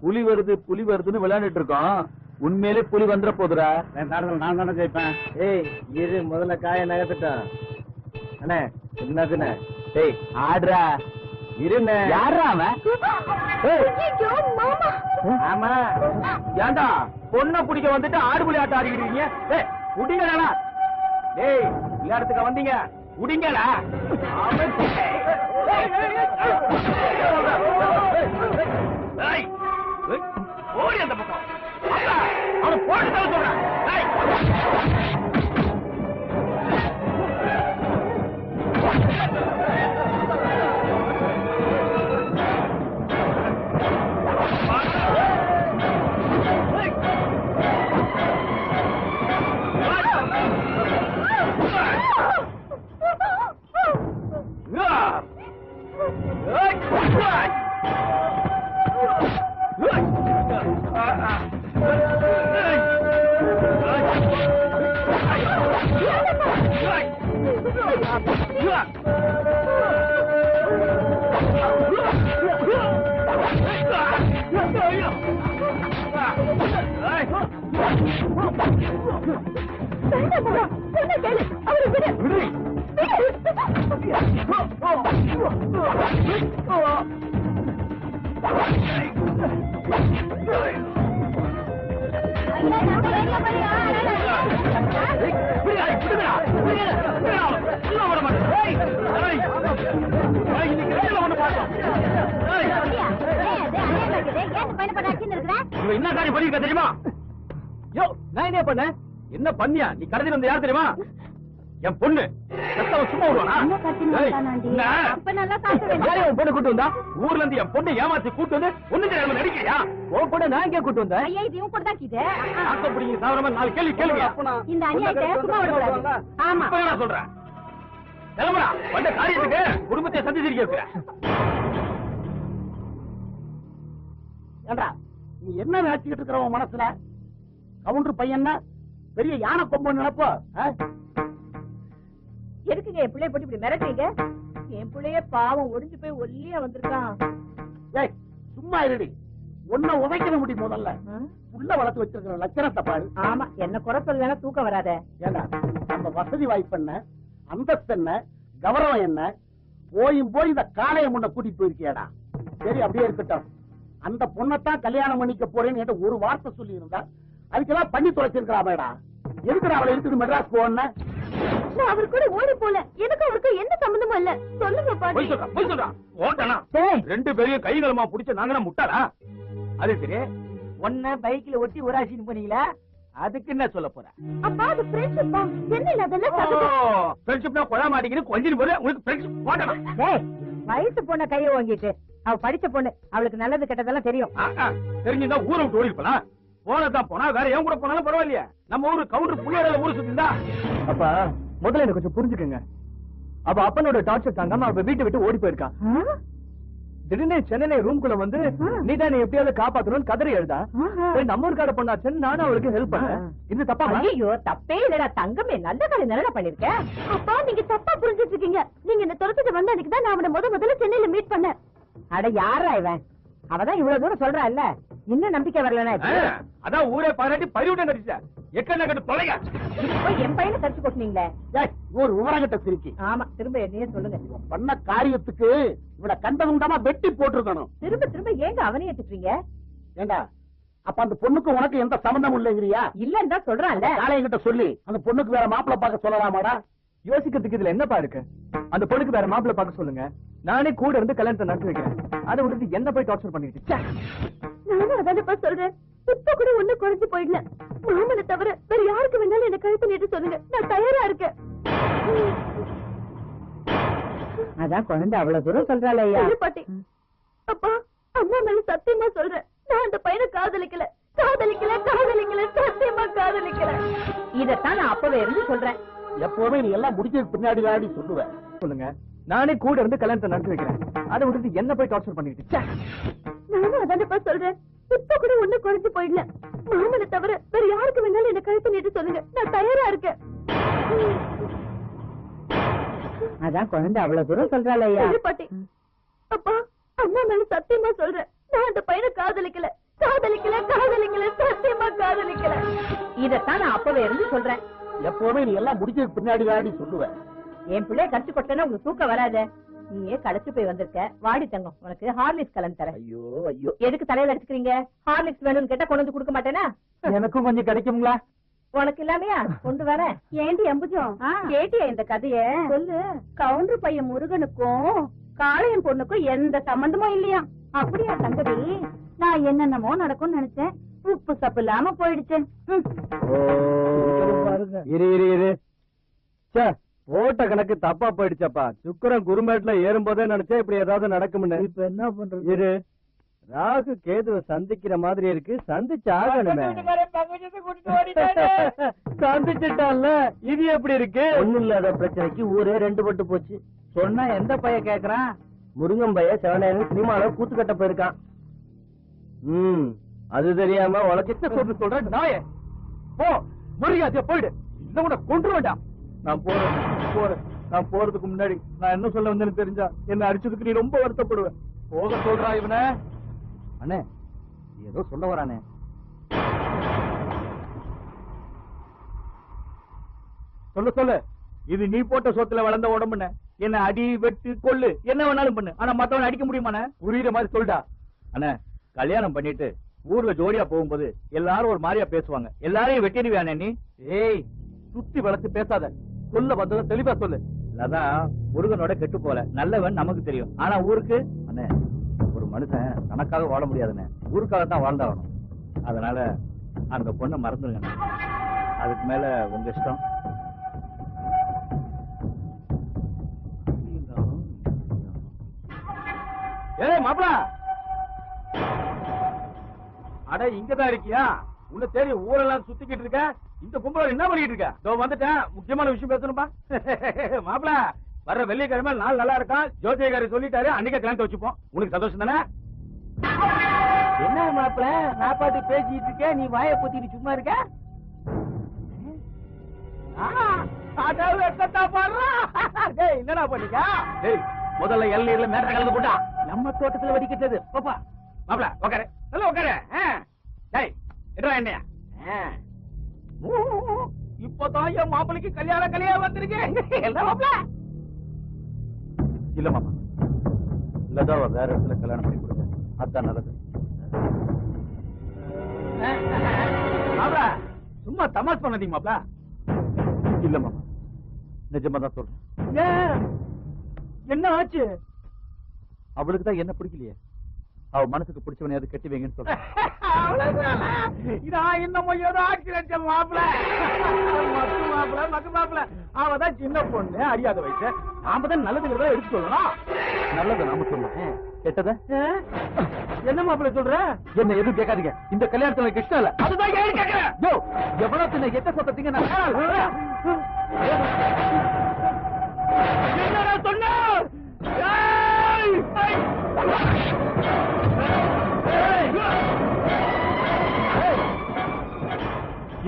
புலி வருதுன்னு விளையாண்டுட்டு இருக்கோம். உண்மையிலே புலி வந்துட போதுரா. நான் தானே ஜெயிப்பேன். ஏய் இரு, முதல்ல காய நகர்த்துட்டான். அண்ணே என்னதுண்ணே? ஏய் ஆடுறா. இருண்ணே. யாரா அவன்? ஆமா, ஏண்டா பொண்ணை பிடிக்க வந்துட்டு ஆடு புலி ஆட்டம் ஆடிக்கிட்டு ஏய் உடிங்கடா. ஏய் விளையாடுறதுக்கு வந்தீங்க, உடிங்கடா. ஓடி அந்த பக்கம் அவனை போட்டு தர சொல்றேன். என்ன காரியம் பண்ணிருக்க தெரியுமா? நான் என்ன பண்ண? என்ன பண்ணியா நீ? கடையில் வந்து யார் தெரியுமா? என் பொண்ணு. சும்மா பொண்ணு கூட்டு வந்தா ஊர்ல இருந்து என் பொண்ணு ஏமாத்தி கூட்டு வந்து ஒண்ணு தெரியாம நடிக்கிறியா? உன் பொண்ணு நான் எங்க கூட்டு வந்தேன்? சாதாரணமா 4 கேள்வி கேளுங்க. சொல்றேன் கிளம்புறா. வந்த காரியத்துக்கு குடும்பத்தை சந்திச்சிருக்க. ஏண்டா நீ என்ன நினைச்சுக்கிட்டு இருக்கிற உன் மனசுல? கவுண்டர் பையன் பெரிய யானை கொம்பு நினைப்போ? எதுக்குங்க என் பிள்ளைய போட்டு இப்படி மிரட்டுறீங்க? என் பிள்ளைய பாவம் ஒடிஞ்சு போய் ஒல்லியா வந்திருக்கான். ஏய் சும்மா இருடி. ஒன்ன உதைக்க முடியும். முதல்ல உள்ள வளர்த்து வச்சிருக்கிற லட்சணத்தை பாரு. ஆமா, என்ன குறை சொல்ல தூக்கம் வராத. ஏண்டா நம்ம வசதி வாய்ப்பு என்ன, அந்தஸ்து என்ன, கௌரவம் என்ன, போய் இந்த காளைய முன்ன கூட்டிட்டு போயிருக்கியாடா? சரி அப்படியே இருக்கட்டும். அந்த பொண்ணத்தான் கல்யாணம் பண்ணிக்க போறேன்னு ஒரு வார்த்தை சொல்லி இருந்தா அதுக்கெல்லாம் பண்ணி தொலைச்சிருக்கிறாமேடா. எதுக்கு அவளை எடுத்துட்டு மெட்ராஸ் போன? நான் அவர் கூட ஓடி போல. எனக்கு அவருக்கு எந்த சம்பந்தமும் இல்ல. சொல்லுங்க பாட்டி. போய் சொல்றா. ஓட்டனா ரெண்டு பேரையும் கைகளமா புடிச்சு நாங்க முட்டாளா? அது சரி, ஒன்ன பைக்ல ஒட்டி உராசின்னு போனீங்களா? அதுக்கு என்ன சொல்ல போற? அப்பா அது ஃப்ரெண்ட்ஷிப் தான். என்ன இல்ல அதெல்லாம் ஃப்ரெண்ட்ஷிப்னா கொலை மாட்டீங்கன்னு கொஞ்சம் போற உங்களுக்கு ஃப்ரெண்ட்ஷிப் போட்டனா? டேய் வயசு பொண்ண கைய வாங்கிட்டு அவ படிச்ச பொண்ணு, அவளுக்கு நல்லது கெட்டதெல்லாம் தெரியும். தெரிஞ்சுதான் ஊரை விட்டு ஓடி இருக்கலாம். போனதான் போனா வேற எவன் கூட போனாலும் பரவாயில்லையா? நம்ம ஊரு கவுண்டர் புள்ளியோட ஊரு சுத்திருந்தா. அப்பா முதல்ல எனக்கு கொஞ்சம் புரிஞ்சுக்கங்க. அவ அப்பனோட டார்ச்சர் தாங்காம அவ வீட்டை விட்டு ஓடி போயிருக்கா. திடீர்னு சென்னை ரூம்குள்ள வந்து நீதான் எப்படியாவது காப்பாத்தணும்னு கதறி எழுதா. நம்ம ஊருக்கார பொண்ணாச்சுன்னு நானும் அவளுக்கு ஹெல்ப் பண்ணேன். இது தப்பா? ஐயோ தப்பே இல்லடா தங்கமே, நல்ல காரியம் நல்லா பண்ணிருக்க. அப்பா நீங்க தப்பா புரிஞ்சுட்டு இருக்கீங்க. நீங்க இந்த துரத்துக்கு வந்த அன்னைக்கு தான் நான் அவனை முதல்ல சென்னையில மீட் பண்ணேன். அட யாரா இவன்? அவதான் இவ்வளவு தூரம் சொல்றா இல்ல, இன்னும் நம்பிக்கை வரலனா? அதான் ஊரே பாராட்டி பரிவிட்டம் கட்டிச்சா. எக்கண்ண கட்டு தொலைங்க. என் பையனை கடிச்சு போட்டீங்களே. ஒரு விவரங்கட்ட திருக்கி. ஆமா, திரும்ப என்னையே சொல்லுங்க. பண்ண காரியத்துக்கு இவட கண்டதுண்டமா வெட்டி போட்டிருக்கணும். திரும்ப ஏங்க அவனையே திட்டுறீங்க? ஏண்டா அப்ப அந்த பொண்ணுக்கு உனக்கு எந்த சம்பந்தமும் இல்லைங்கிறியா? இல்லன்னு தான் சொல்றான்ல. காலையங்கிட்ட சொல்லி அந்த பொண்ணுக்கு வேற மாப்பிள்ளை பார்க்க சொல்லலாமாடா? யோசிக்கிறதுக்கு இதுல என்னப்பா இருக்கு? அந்த பொண்ணுக்கு வேற மாப்பிள்ளை பார்க்க சொல்லுங்க. நானே கூட இருந்து கல்யாணத்தை நடத்தி வைக்கிறேன். அதை விட்டு என்ன போய் டார்ச்சர் பண்ணிட்டு? நானும் அதானப்பா சொல்றேன். இப்ப கூட ஒண்ணு குறைஞ்சு போயிடல. மாமனை தவிர வேற யாருக்கு வேணாலும் என்ன கழுத்து நீட்டு சொல்லுங்க, நான் தயாரா இருக்கேன். அதான் குழந்தை அவ்வளவு தூரம் சொல்றாள் ஐயா. பாட்டி அப்பா அம்மா மேல சத்தியமா சொல்றேன், நான் அந்த பையனை காதலிக்கல. சத்தியமா காதலிக்கல. இதத்தான் நான் அப்பவே இருந்து சொல்றேன். எப்பவுமே நீ எல்லாம் முடிஞ்சதுக்கு பின்னாடி தாடி சொல்லுவேன். சொல்லுங்க, நானே கூட இருந்து கல்யாணத்தை நடத்தி வைக்கிறேன். அதை விட்டு என்ன போய் டார்ச்சர் பண்ணிட்டு? நானும் அதானப்பா சொல்றேன். இப்ப கூட ஒண்ணு குறைஞ்சு போயிடல. மாமனை தவிர வேற யாருக்கு வேணாலும் என்ன கழுத்து நீட்டு சொல்லுங்க, நான் தயாரா இருக்கேன். அதான் குழந்தை அவ்வளவு தூரம் சொல்றாள் ஐயா. பாட்டி அப்பா அம்மா மேல சத்தியமா சொல்றேன், நான் அந்த பையனை காதலிக்கல. காதலிக்கல காதலிக்கல சத்தியமா காதலிக்கல. இதத்தான் நான் அப்பவே இருந்து சொல்றேன். எப்பவுமே நீ எல்லாம் முடிஞ்சதுக்கு பின்னாடி தாண்டி சொல்லுவேன். என் பிள்ளைய கடிச்சு கொட்டனா உங்களுக்கு தூக்கம் வராத. நீயே களைச்சு போய் வந்திருக்க. வாடி தங்கம், உனக்கு ஹார்லிக்ஸ் கலந்து தரேன். ஐயோ ஐயோ, எதுக்கு தலையில அடிச்சுக்கிறீங்க? ஹார்லிக்ஸ் வேணும்னு கேட்டா கொண்டு வந்து கொடுக்க மாட்டேனா? எனக்கும் கொஞ்சம் கிடைக்குங்களா? உனக்கு இல்லாமையா கொண்டு வரேன். ஏண்டி அம்புஜம் கேட்டியா இந்த கதைய? சொல்லு. கவுண்டர் பையன் முருகனுக்கும் காளையன் பொண்ணுக்கும் எந்த சம்பந்தமும் இல்லையா? அப்படியா தங்கடி? நான் என்னென்னமோ நடக்கும்னு நினைச்சேன். உப்பு சப்பு இல்லாம போயிடுச்சேன். இரு இரு இரு, போட்ட கணக்கு தப்பா போயிடுச்சப்பா. சுக்கரன் குருமேட்ல ஏறும்போதே நினைச்சா இப்படி ஏதாவது நடக்கும்னு. இப்ப என்ன பண்றது? இரு, ராகு கேதுவை சந்திக்கிற மாதிரி இருக்கு. சந்திச்சு ஆகணுமே. சந்திச்சுட்டான்ல, இது எப்படி இருக்கு? ஒண்ணும் இல்லாத பிரச்சனைக்கு ஊரே ரெண்டு பட்டு போச்சு. சொன்னா எந்த பையன் கேக்குறான்? முருங்கன் பையன் செவனேன்னு சினிமால கூத்து கட்ட போயிருக்கான். அது தெரியாம உனக்கு சொல்ற நாயே. போ, முருகாத்திய போயிடு. இந்த கூட கொண்டு வேண்டாம். நான் போறேன். நான் போறதுக்கு முன்னாடி நான் என்ன சொல்ல வந்தேன்னு தெரிஞ்சா என்ன அடிச்சதுக்கு நீ ரொம்ப வருத்தப்படுவேன். போக சொல்றா இவன. அண்ணே, ஏதோ சொல்ல வரானே. சொல்லு. இது நீ போட்ட சொத்துல வளர்ந்த உடம்புன்னு. என்ன அடி வெட்டு கொள்ளு என்ன வேணாலும் பண்ணு. ஆனா மத்தவனை அடிக்க முடியுமாண்ணே? புரியுற மாதிரி சொல்டா. அண்ணே, கல்யாணம் பண்ணிட்டு ஊர்ல ஜோடியா போகும்போது எல்லாரும் ஒரு மாதிரியா பேசுவாங்க. எல்லாரையும் வெட்டிடுவியானே நீ? ஏய், சுத்தி வளர்த்து பேசாத. சொல்ல வந்ததை தெளிவா சொல்லு. அதான் முருகனோட கெட்டு போல. நல்லவன் நமக்கு தெரியும். ஆனா ஊருக்கு அண்ணே, ஒரு மனுஷன் தனக்காக வாழ முடியாதுண்ணே. ஊருக்காகத்தான் வாழ்ந்தாகணும். அதனால அந்த பொண்ணை மறந்துருங்க. அதுக்கு மேல உங்க இஷ்டம். ஏய் மாப்பிள, அட இங்கதான் இருக்கியா? உன்னை தேடி ஊரெல்லாம் சுத்திக்கிட்டு இருக்க. இந்த கும்பல என்ன பண்ணிட்டு இருக்க? இதோ வந்துட்டேன், முக்கியமான விஷயம் பேசணும்பா. மாப்பிள, வர்ற வெள்ளிக்கிழமை நாள் நல்லா இருக்கான். ஜோதியகாரி சொல்லிட்டாரு, அன்னைக்கு கல்யாணத்தை வச்சுப்போம். உனக்கு சந்தோஷம் தானே? என்ன மாப்பிள, நான் பாட்டு பேசிட்டு இருக்கேன், நீ வாயை பொத்திட்டு சும்மா இருக்க? என்னடா பண்ணிக்க? முதல்ல எல்லையில மேட்ட கலந்து போட்டா நம்ம தோட்டத்துல வடிக்கிட்டது. பாப்பா மாப்பிள உக்காரு, நல்லா உக்காரு. என்னையா இப்பதான் என் மாப்பிளைக்கு கல்யாணம் வந்திருக்கு. மாப்பிள இல்ல மாமா, இல்லதான் வேற இடத்துல கல்யாணம் பண்ணி கொடுத்தேன். அதான் நல்லது. மாப்பிள சும்மா தமாஷ் பண்ணாதீங்க மாப்பிள. இல்ல மாமா, நிஜமா தான் சொல்றேன். என்ன ஆச்சு? அவளுக்கு தான் என்ன பிடிக்கலையே. அவ மனசுக்கு பிடிச்சவனையாவது கட்டி வைங்கன்னு சொல்றேன். அவதான் சின்ன பொண்ணு, அறியாத வயசு. நாம தான் நல்லதுங்கிறத எடுத்து சொல்லணும். நல்லது நாம சொல்லணும், கெட்டத என்ன மாப்பிள்ள சொல்ற? என்ன எதுவும் கேட்காதீங்க. இந்த கல்யாணத்துல எனக்கு இஷ்டம் இல்ல. அதுதான் கேட்கிறேன். எவ்வளவு சின்ன எட்ட சொத்தீங்க. என்னடா சொன்ன?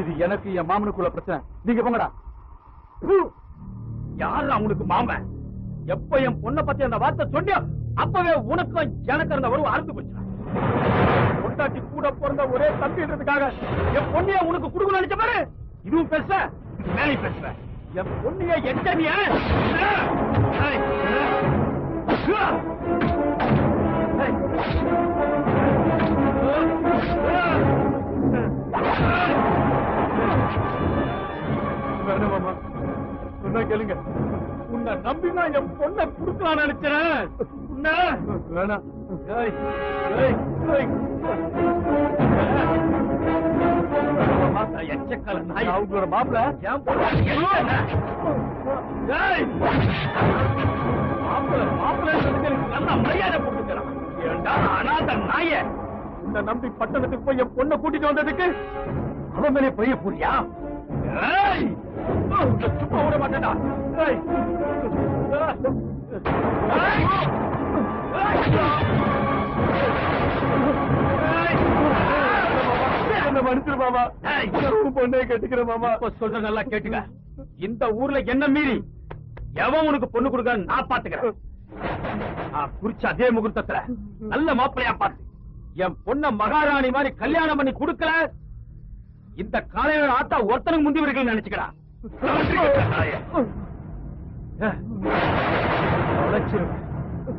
இது எனக்கு என் மாமனுக்குள்ள பிரச்சனை. நீங்க போங்கடா. யாரு அவனுக்கு மாமன்? எப்ப என் பொண்ணை பத்தி அந்த வார்த்தை சொன்னியோ அப்பவே உனக்கும் எனக்கு இருந்த உறவு அறுத்து போச்சு. பொண்டாட்டி கூட பிறந்த ஒரே தம்பின்றதுக்காக என் பொண்ணைய உனக்கு கொடுக்கணும் நினைச்ச பாரு. இதுவும் பேச மேலே பேசுற. என் பொண்ணைய எட்ட நீ வேணாமா சொன்னா கேளுங்க. உன்னை நம்பி நான் என் பொண்ணை கொடுக்கலாம் நினைச்சேன். வேணாம். எச்சக்கால நாய் அவங்களோட மாப்பிள்ள என் பொண்ணு மாப்பிள்ள நல்ல மரியாதை கொடுத்துக்கிறான். ஏண்டா அனாத நாய உன்னை நம்பி பட்டணத்துக்கு போய் என் பொண்ணை கூட்டிட்டு வந்ததுக்கு அவன் மேலே போய் புரியா? சும்மா விட மாட்டேடா. மனுஷரு மாமா, பொண்ணே கேட்டுக்கிற மாமா. சொல்ற நல்லா கேட்டுக்க. இந்த ஊர்ல என்ன மீறி எவன் உனக்கு பொண்ணு கொடுக்க நான் பாத்துக்கிறேன். குறிச்ச அதே முகூர்த்தத்துல நல்ல மாப்பிள்ளையா பார்த்து என் பொண்ண மகாராணி மாதிரி கல்யாணம் பண்ணி கொடுக்கல, இந்த காலையில ஆத்தா ஒருத்தனுக்கு முந்தி வரைக்கும் நினைச்சுக்கடா. உழைச்சிருவேன்.